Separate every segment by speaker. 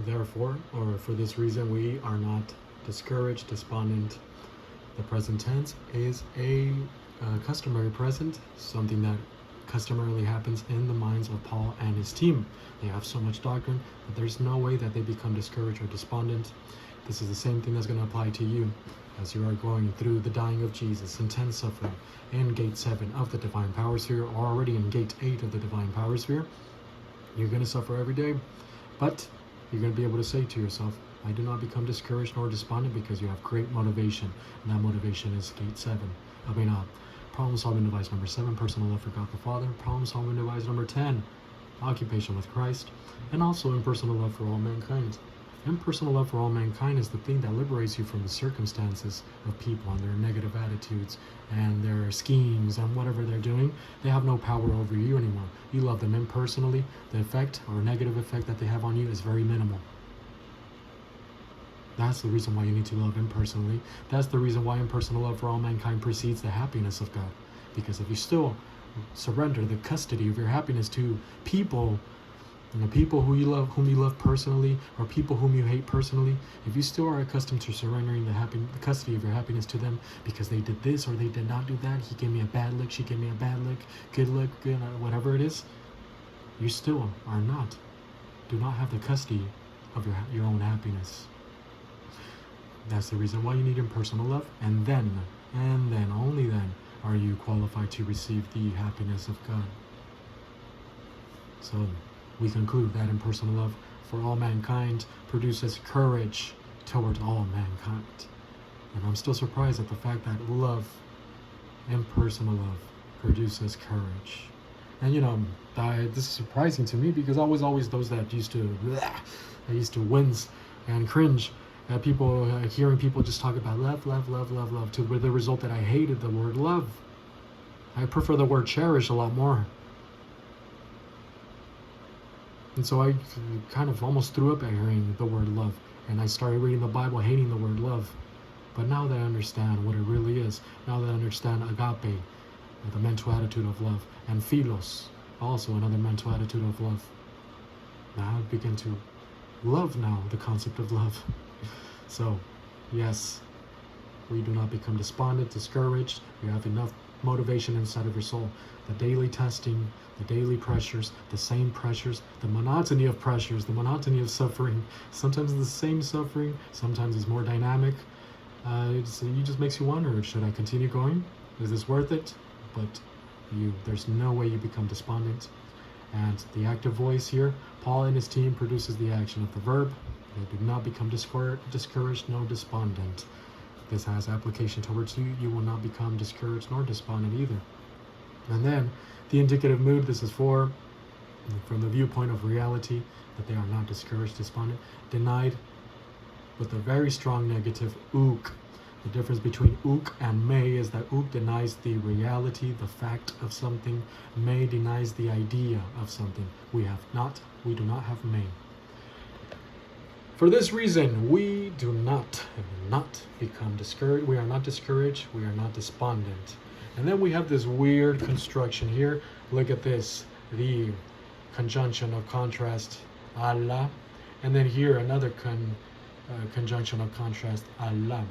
Speaker 1: Therefore, or for this reason, we are not discouraged, despondent. The present tense is a customary present, something that customarily happens in the minds of Paul and his team. They have so much doctrine that there's no way that they become discouraged or despondent. This is the same thing that's going to apply to you as you are going through the dying of Jesus, intense suffering in gate 7 of the divine power sphere, or already in gate 8 of the divine power sphere. You're going to suffer every day, but you're going to be able to say to yourself, I do not become discouraged nor despondent, because you have great motivation, and that motivation is gate 7. Problem solving device number 7, personal love for God the Father. Problem solving device number 10, occupation with Christ, and also impersonal love for all mankind. Impersonal love for all mankind is the thing that liberates you from the circumstances of people and their negative attitudes and their schemes and whatever they're doing. They have no power over you anymore. You love them impersonally. The effect or negative effect that they have on you is very minimal. That's the reason why you need to love impersonally. That's the reason why impersonal love for all mankind precedes the happiness of God. Because if you still surrender the custody of your happiness to people, and the people whom you love personally, or people whom you hate personally, if you still are accustomed to surrendering the custody of your happiness to them because they did this or they did not do that, he gave me a bad look, she gave me a bad look, good look, good, whatever it is, you still do not have the custody of your own happiness. That's the reason why you need impersonal love, and then, only then, are you qualified to receive the happiness of God. So, we conclude that impersonal love for all mankind produces courage towards all mankind. And I'm still surprised at the fact that love, impersonal love, produces courage. And this is surprising to me, because I was always those that used to wince and cringe at people, hearing people just talk about love, to the result that I hated the word love. I prefer the word cherish a lot more. And so I kind of almost threw up at hearing the word love. And I started reading the Bible hating the word love. But now that I understand what it really is, now that I understand agape, the mental attitude of love, and philos, also another mental attitude of love, now I begin to love the concept of love. So, yes, we do not become despondent, discouraged. You have enough motivation inside of your soul. The daily testing, the daily pressures, the same pressures, the monotony of pressures, the monotony of suffering. Sometimes it's the same suffering, sometimes it's more dynamic. It just makes you wonder, should I continue going? Is this worth it? But there's no way you become despondent. And the active voice here, Paul and his team, produces the action of the verb. They do not become discouraged, no despondent. This has application towards you. You will not become discouraged nor despondent either. And then the indicative mood, this is from the viewpoint of reality, that they are not discouraged, despondent, denied with a very strong negative ook. The difference between ook and may is that ook denies the reality, the fact of something. May denies the idea of something. We do not have may. For this reason, we do not become discouraged. We are not discouraged. We are not despondent. And then we have this weird construction here. Look at this. The conjunction of contrast, Allah. And then here, another conjunction of contrast, Allah.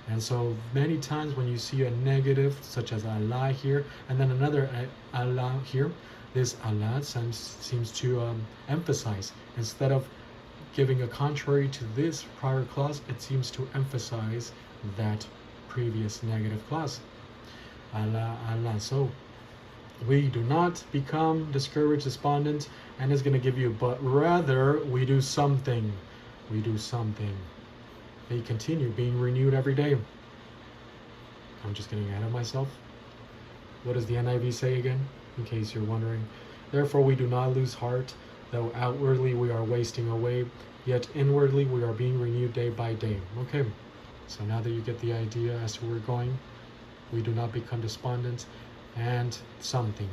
Speaker 1: And so many times when you see a negative, such as Allah here, and then another Allah here, this Allah seems to emphasize, instead of giving a contrary to this prior clause, it seems to emphasize that previous negative clause. Allah, Allah. So we do not become discouraged, despondent, and it's going to give you, but rather we do something. We do something. They continue being renewed every day. I'm just getting ahead of myself. What does the NIV say again? In case you're wondering. Therefore we do not lose heart, though outwardly we are wasting away, yet inwardly we are being renewed day by day. Okay, so now that you get the idea as to where we're going, we do not become despondent and something.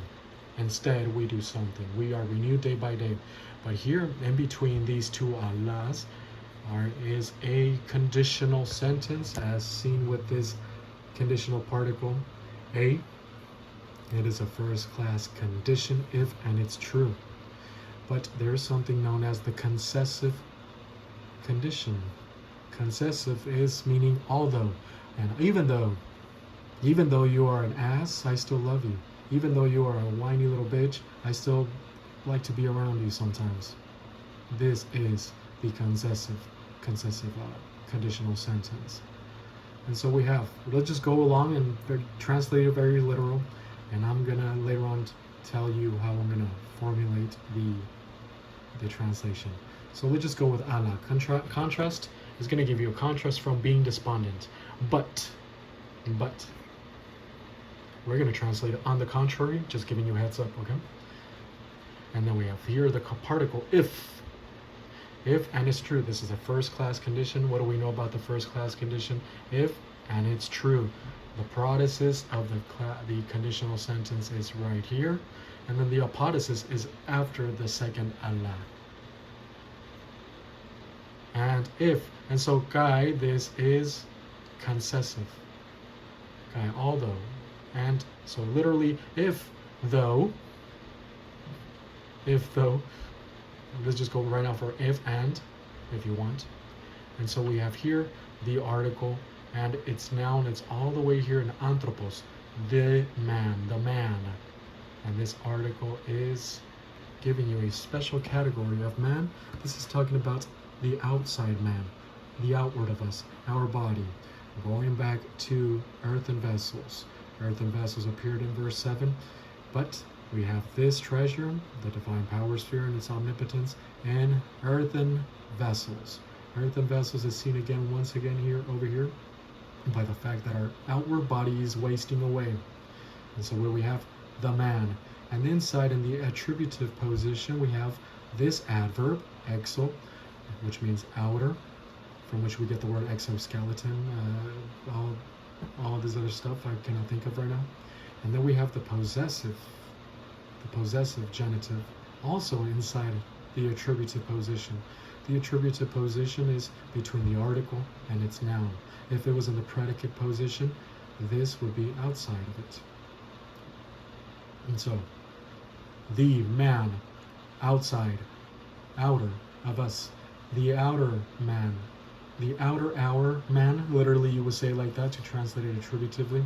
Speaker 1: Instead, we do something. We are renewed day by day. But here, in between these two Allahs, is a conditional sentence, as seen with this conditional particle, a. It is a first-class condition if and it's true. But there is something known as the concessive condition. Concessive is meaning although, and even though you are an ass, I still love you. Even though you are a whiny little bitch, I still like to be around you sometimes. This is the concessive conditional sentence. And so let's just go along and translate it very literal, and I'm gonna later on tell you how I'm gonna formulate the translation. So let's just go with ala. Contrast is gonna give you a contrast from being despondent. But we're gonna translate it on the contrary, just giving you a heads up, okay? And then we have here the particle if. If and it's true. This is a first class condition. What do we know about the first class condition? If and it's true. The protasis of the conditional sentence is right here, and then the apodosis is after the second ala. And if, and so guy, this is concessive. Guy, although, and so literally if though, let's just go right now for if and, if you want. And so we have here the article, and it's noun, it's all the way here in anthropos, the man. And this article is giving you a special category of man. This is talking about the outside man, the outward of us, our body. Going back to earthen vessels. Earthen vessels appeared in verse 7, but we have this treasure, the divine power sphere and its omnipotence, and earthen vessels. Earthen vessels is seen again, once again here, over here, by the fact that our outward body is wasting away. And so where we have the man, and inside in the attributive position, we have this adverb, exo, which means outer, from which we get the word exoskeleton, all this other stuff I cannot think of right now. And then we have the possessive genitive, also inside the attributive position. The attributive position is between the article and its noun. If it was in the predicate position, this would be outside of it. And so, the man, outside, outer of us, the outer man, the outer our man, literally you would say like that to translate it attributively.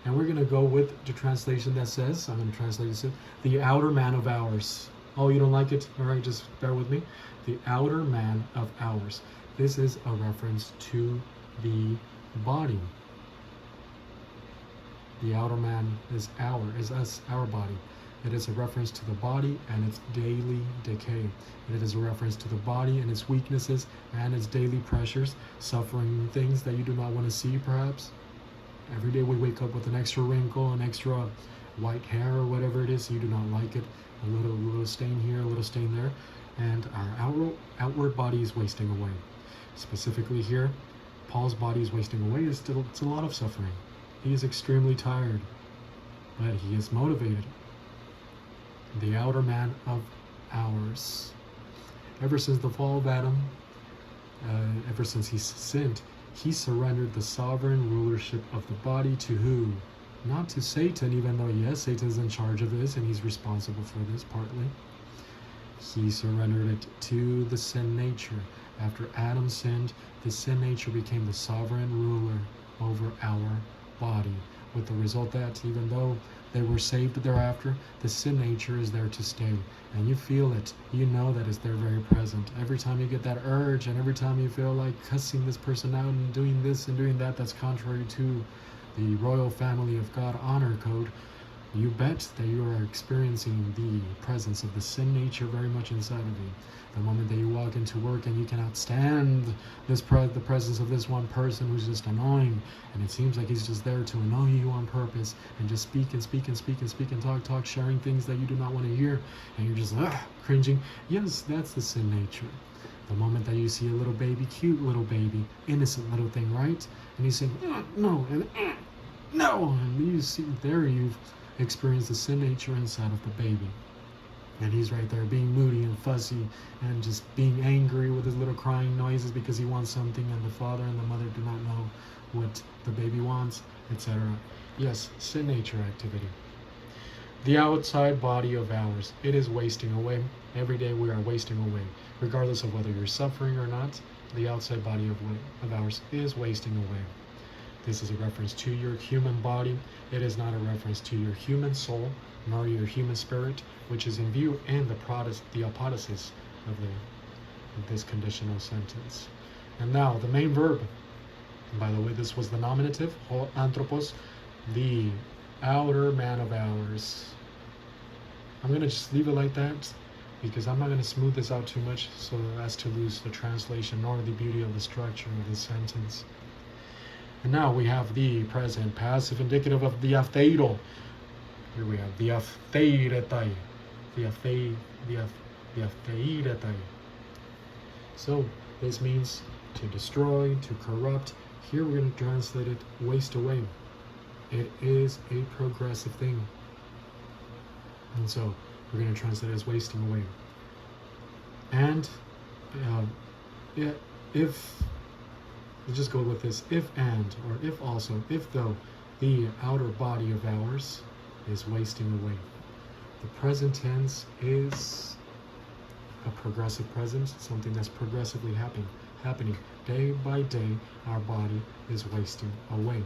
Speaker 1: And we're going to go with the translation that says, I'm going to translate this, the outer man of ours. Oh, you don't like it? All right, just bear with me. The outer man of ours. This is a reference to the body. The outer man is us, our body. It is a reference to the body and its daily decay. It is a reference to the body and its weaknesses and its daily pressures, suffering things that you do not want to see, perhaps. Every day we wake up with an extra wrinkle, an extra white hair or whatever it is, you do not like it. A little stain here, a little stain there. And our outward body is wasting away. Specifically here, Paul's body is wasting away. It's a lot of suffering. He is extremely tired, but he is motivated. The outer man of ours. Ever since the fall of Adam, ever since he sinned, he surrendered the sovereign rulership of the body to who? Not to Satan, even though, yes, Satan's in charge of this and he's responsible for this partly. He surrendered it to the sin nature. After Adam sinned, the sin nature became the sovereign ruler over our body, with the result that even though they were saved thereafter, the sin nature is there to stay. And you feel it. You know that it's there very present. Every time you get that urge and every time you feel like cussing this person out and doing this and doing that, that's contrary to the royal family of God honor code, you bet that you are experiencing the presence of the sin nature very much inside of you. The moment that you walk into work and you cannot stand the presence of this one person who's just annoying, and it seems like he's just there to annoy you on purpose and just speak and talk, sharing things that you do not want to hear, and you're just cringing. Yes, that's the sin nature. The moment that you see a little baby, cute little baby, innocent little thing, right? And you say, no, and no, and you see there you've experienced the sin nature inside of the baby. And he's right there being moody and fussy and just being angry with his little crying noises because he wants something and the father and the mother do not know what the baby wants, etc. Yes, sin nature activity. The outside body of ours, it is wasting away. Every day we are wasting away. Regardless of whether you're suffering or not, the outside body of ours is wasting away. This is a reference to your human body. It is not a reference to your human soul, nor your human spirit, which is in view in the apodosis of this conditional sentence. And now the main verb. By the way, this was the nominative, ho anthropos, the outer man of ours. I'm going to just leave it like that because I'm not going to smooth this out too much so as to lose the translation nor the beauty of the structure of this sentence. And now we have the present passive indicative of the atheiro. Here we have the atheiretai. The atheiretai. So this means to destroy, to corrupt. Here we're going to translate it waste away. It is a progressive thing. And so we're going to translate it as wasting away. And if, let's just go with this, if and, or if also, if though, the outer body of ours is wasting away. The present tense is a progressive present, something that's progressively happening. Day by day, our body is wasting away.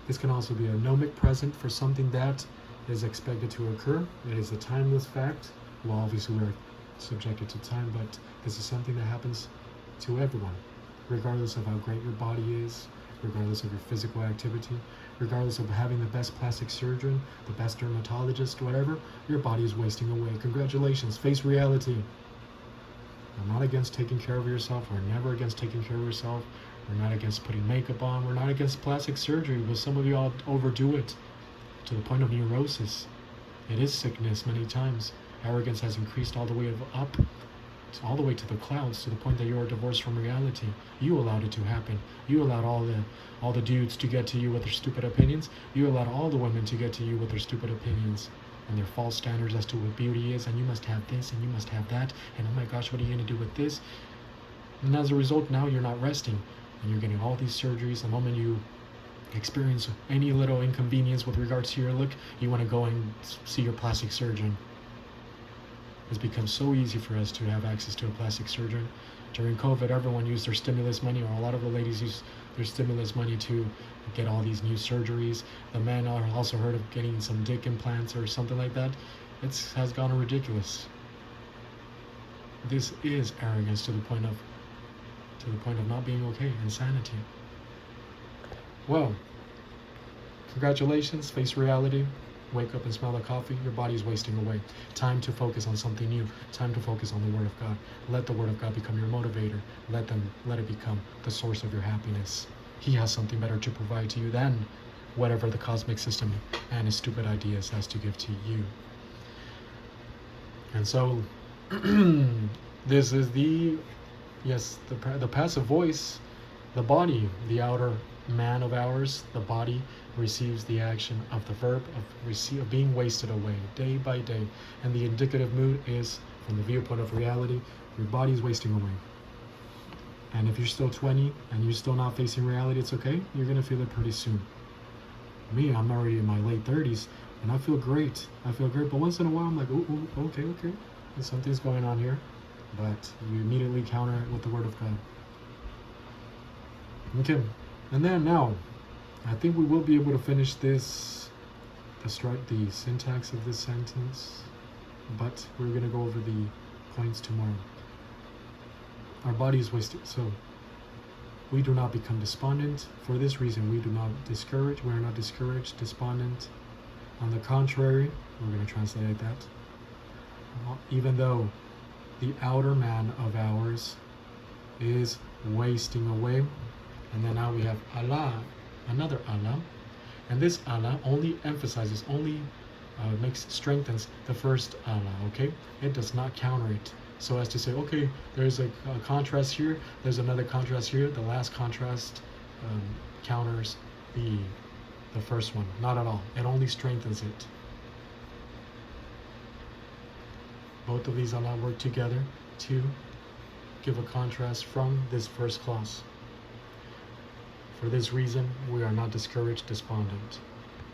Speaker 1: This can also be a gnomic present for something that is expected to occur. It is a timeless fact. Well, obviously we're subjected to time, but this is something that happens to everyone, regardless of how great your body is, regardless of your physical activity, regardless of having the best plastic surgeon, the best dermatologist, whatever, your body is wasting away. Congratulations, face reality. I'm not against taking care of yourself. We're never against taking care of yourself. We're not against putting makeup on. We're not against plastic surgery, but some of you all overdo it to the point of neurosis. It is sickness many times. Arrogance has increased all the way up, all the way to the clouds, to the point that you are divorced from reality. You allowed it to happen. You allowed all the dudes to get to you with their stupid opinions. You allowed all the women to get to you with their stupid opinions and their false standards as to what beauty is, and you must have this and you must have that, and oh my gosh, what are you going to do with this? And as a result, now you're not resting, and you're getting all these surgeries. The moment you experience any little inconvenience with regards to your look, you want to go and see your plastic surgeon. It's become so easy for us to have access to a plastic surgeon. During COVID, everyone used their stimulus money, or a lot of the ladies used their stimulus money to get all these new surgeries. The men are also heard of getting some dick implants or something like that. It has gone ridiculous. This is arrogance to the point of not being okay, insanity. Well, congratulations, face reality. Wake up and smell the coffee. Your body's wasting away. Time to focus on something new. Time to focus on the Word of God. Let the Word of God become your motivator. Let it become the source of your happiness. He has something better to provide to you than whatever the cosmic system and his stupid ideas has to give to you. And so this is the passive voice, the body, the outer man of ours, the body receives the action of the verb of being wasted away day by day. And the indicative mood is, from the viewpoint of reality, your body is wasting away. And if you're still 20 and you're still not facing reality, it's okay. You're going to feel it pretty soon. Me, I'm already in my late 30s and I feel great. But once in a while, I'm like, ooh, okay. Something's going on here. But you immediately counter it with the Word of God. Okay. And then now, I think we will be able to finish this, the syntax of this sentence, but we're going to go over the points tomorrow. Our body is wasted, so we do not become despondent. For this reason, we do not discourage. We are not discouraged, despondent. On the contrary, we're going to translate that. Even though the outer man of ours is wasting away. And then now we have Allah, another Allah, and this Allah only emphasizes, strengthens the first Allah, okay? It does not counter it. So as to say, okay, there's a contrast here, there's another contrast here, the last contrast counters the first one. Not at all. It only strengthens it. Both of these Allah work together to give a contrast from this first clause. For this reason, we are not discouraged, despondent.